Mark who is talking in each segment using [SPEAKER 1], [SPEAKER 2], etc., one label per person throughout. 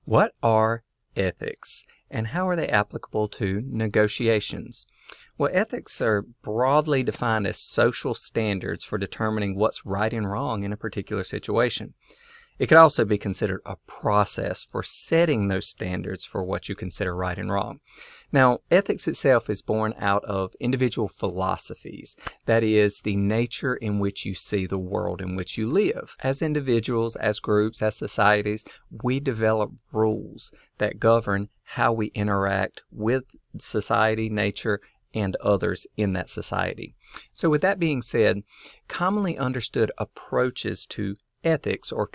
[SPEAKER 1] What are ethics, and how are they applicable to negotiations? Well, ethics are broadly defined as social standards for determining what's right and wrong in a particular situation. It could also be considered a process for setting those standards for what you consider right and wrong. Now, ethics itself is born out of individual philosophies. That is, the nature in which you see the world in which you live. As individuals, as groups, as societies, we develop rules that govern how we interact with society, nature, and others in that society. So with that being said, commonly understood approaches to ethics or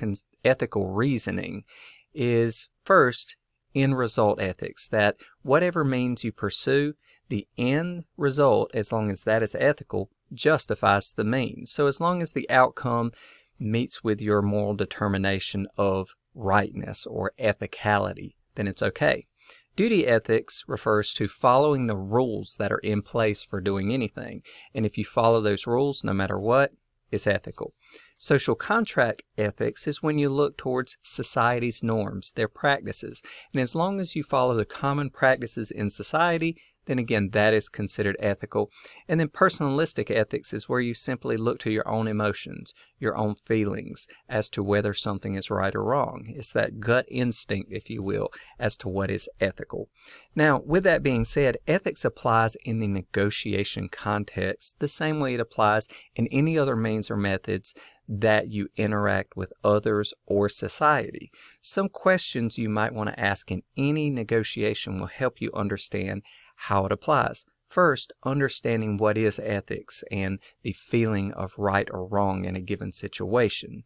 [SPEAKER 1] ethical reasoning is first end result ethics, that whatever means you pursue, the end result, as long as that is ethical, justifies the means. So as long as the outcome meets with your moral determination of rightness or ethicality, then it's okay. Duty ethics refers to following the rules that are in place for doing anything. And if you follow those rules, no matter what, it's ethical. Social contract ethics is when you look towards society's norms, their practices. And as long as you follow the common practices in society, then again, that is considered ethical. And then personalistic ethics is where you simply look to your own emotions, your own feelings as to whether something is right or wrong. It's that gut instinct, if you will, as to what is ethical. Now, with that being said, ethics applies in the negotiation context the same way it applies in any other means or methods that you interact with others or society. Some questions you might want to ask in any negotiation will help you understand how it applies. First, understanding what is ethics and the feeling of right or wrong in a given situation.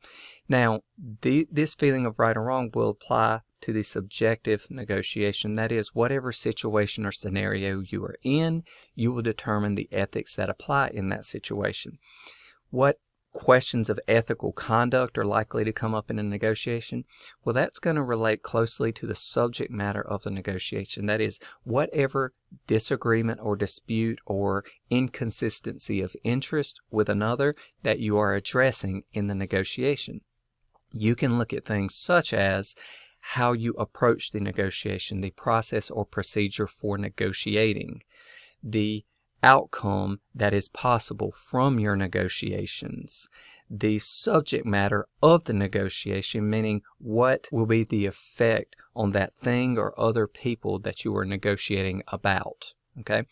[SPEAKER 1] Now, this feeling of right or wrong will apply to the subjective negotiation. That is, whatever situation or scenario you are in, you will determine the ethics that apply in that situation. What questions of ethical conduct are likely to come up in a negotiation? Well, that's going to relate closely to the subject matter of the negotiation. That is, whatever disagreement or dispute or inconsistency of interest with another that you are addressing in the negotiation. You can look at things such as how you approach the negotiation, the process or procedure for negotiating, the outcome that is possible from your negotiations, the subject matter of the negotiation, meaning what will be the effect on that thing or other people that you are negotiating about. Okay.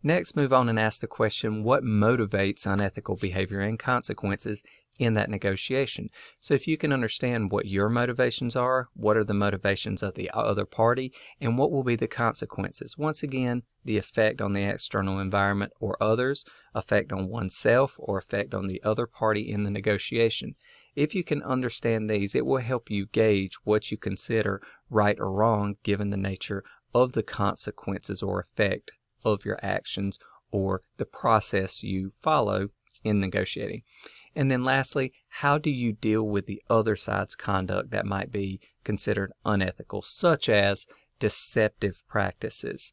[SPEAKER 1] Next, move on and ask the question, what motivates unethical behavior and consequences in that negotiation? So if you can understand what your motivations are, what are the motivations of the other party, and what will be the consequences? Once again, the effect on the external environment or others, effect on oneself, or effect on the other party in the negotiation. If you can understand these, it will help you gauge what you consider right or wrong given the nature of the consequences or effect of your actions or the process you follow in negotiating. And then lastly, how do you deal with the other side's conduct that might be considered unethical, such as deceptive practices?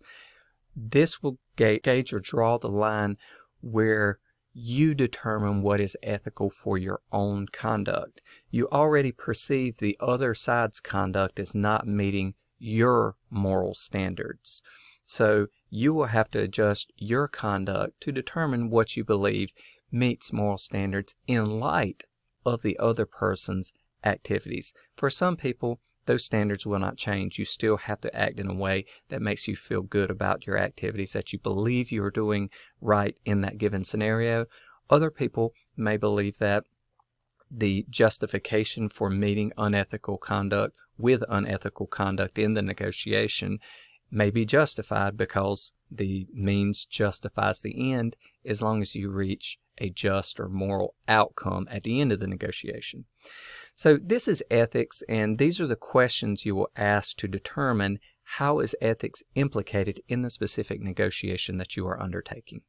[SPEAKER 1] This will gauge or draw the line where you determine what is ethical for your own conduct. You already perceive the other side's conduct as not meeting your moral standards. So you will have to adjust your conduct to determine what you believe meets moral standards in light of the other person's activities. For some people, those standards will not change. You still have to act in a way that makes you feel good about your activities, that you believe you're doing right in that given scenario. Other people may believe that the justification for meeting unethical conduct with unethical conduct in the negotiation may be justified because the means justifies the end as long as you reach a just or moral outcome at the end of the negotiation. So this is ethics, and these are the questions you will ask to determine how is ethics implicated in the specific negotiation that you are undertaking.